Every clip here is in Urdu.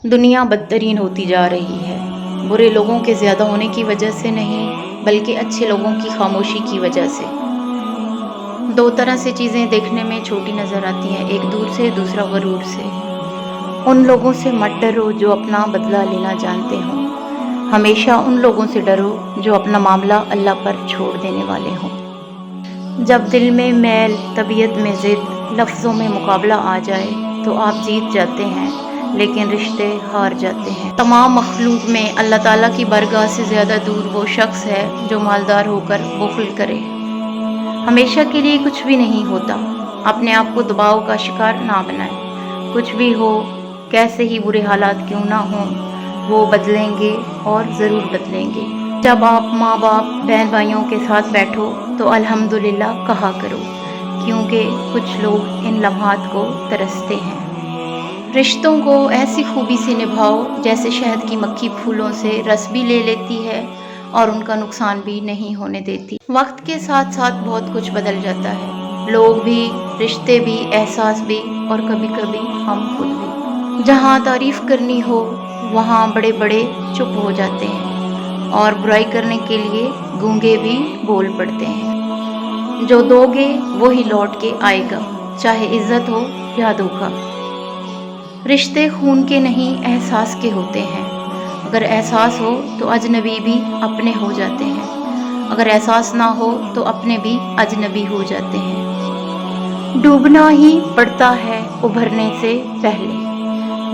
دنیا بدترین ہوتی جا رہی ہے، برے لوگوں کے زیادہ ہونے کی وجہ سے نہیں بلکہ اچھے لوگوں کی خاموشی کی وجہ سے۔ دو طرح سے چیزیں دیکھنے میں چھوٹی نظر آتی ہیں، ایک دور سے، دوسرا غرور سے۔ ان لوگوں سے مت ڈرو جو اپنا بدلہ لینا جانتے ہوں، ہمیشہ ان لوگوں سے ڈرو جو اپنا معاملہ اللہ پر چھوڑ دینے والے ہوں۔ جب دل میں میل، طبیعت میں ضد، لفظوں میں مقابلہ آ جائے تو آپ جیت جاتے ہیں لیکن رشتے ہار جاتے ہیں۔ تمام مخلوق میں اللہ تعالیٰ کی بارگاہ سے زیادہ دور وہ شخص ہے جو مالدار ہو کر بخل کرے۔ ہمیشہ کے لیے کچھ بھی نہیں ہوتا، اپنے آپ کو دباؤ کا شکار نہ بنائیں۔ کچھ بھی ہو، کیسے ہی برے حالات کیوں نہ ہوں، وہ بدلیں گے اور ضرور بدلیں گے۔ جب آپ ماں باپ، بہن بھائیوں کے ساتھ بیٹھو تو الحمدللہ کہا کرو، کیونکہ کچھ لوگ ان لمحات کو ترستے ہیں۔ رشتوں کو ایسی خوبی سے نبھاؤ جیسے شہد کی مکھی پھولوں سے رس بھی لے لیتی ہے اور ان کا نقصان بھی نہیں ہونے دیتی۔ وقت کے ساتھ ساتھ بہت کچھ بدل جاتا ہے، لوگ بھی، رشتے بھی، احساس بھی اور کبھی کبھی ہم خود بھی۔ جہاں تعریف کرنی ہو وہاں بڑے بڑے چپ ہو جاتے ہیں اور برائی کرنے کے لیے گونگے بھی بول پڑتے ہیں۔ جو دو گے وہی لوٹ کے آئے گا، چاہے عزت ہو یا دھوکہ۔ رشتے خون کے نہیں احساس کے ہوتے ہیں، اگر احساس ہو تو اجنبی بھی اپنے ہو جاتے ہیں، اگر احساس نہ ہو تو اپنے بھی اجنبی ہو جاتے ہیں۔ ڈوبنا ہی پڑتا ہے ابھرنے سے پہلے،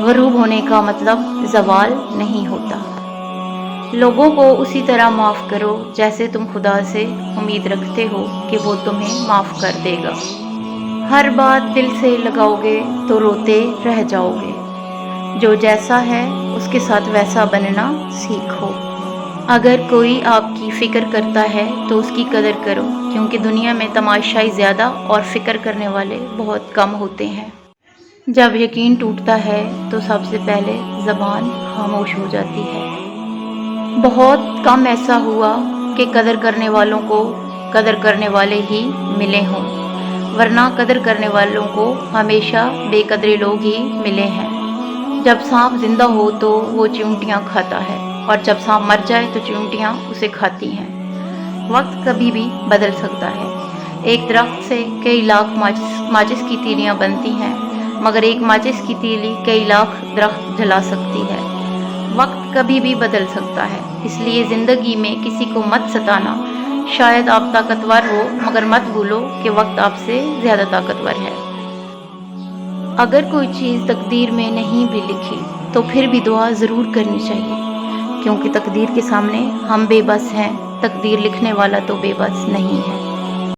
غروب ہونے کا مطلب زوال نہیں ہوتا۔ لوگوں کو اسی طرح معاف کرو جیسے تم خدا سے امید رکھتے ہو کہ وہ تمہیں معاف کر دے گا۔ ہر بات دل سے لگاؤ گے تو روتے رہ جاؤ گے۔ جو جیسا ہے اس کے ساتھ ویسا بننا سیکھو۔ اگر کوئی آپ کی فکر کرتا ہے تو اس کی قدر کرو، کیونکہ دنیا میں تماشائی زیادہ اور فکر کرنے والے بہت کم ہوتے ہیں۔ جب یقین ٹوٹتا ہے تو سب سے پہلے زبان خاموش ہو جاتی ہے۔ بہت کم ایسا ہوا کہ قدر کرنے والوں کو قدر کرنے والے ہی ملے ہوں، ورنہ قدر کرنے والوں کو ہمیشہ بے قدرے لوگ ہی ملے ہیں۔ جب سانپ زندہ ہو تو وہ چیونٹیاں کھاتا ہے اور جب سانپ مر جائے تو چیونٹیاں اسے کھاتی ہیں۔ وقت کبھی بھی بدل سکتا ہے، ایک درخت سے کئی لاکھ ماچس کی تیلیاں بنتی ہیں، مگر ایک ماچس کی تیلی کئی لاکھ درخت جلا سکتی ہے۔ وقت کبھی بھی بدل سکتا ہے، اس لیے زندگی میں کسی کو مت ستانا۔ شاید آپ طاقتور ہو مگر مت بھولو کہ وقت آپ سے زیادہ طاقتور ہے۔ اگر کوئی چیز تقدیر میں نہیں بھی لکھی تو پھر بھی دعا ضرور کرنی چاہیے، کیونکہ تقدیر کے سامنے ہم بے بس ہیں، تقدیر لکھنے والا تو بے بس نہیں ہے۔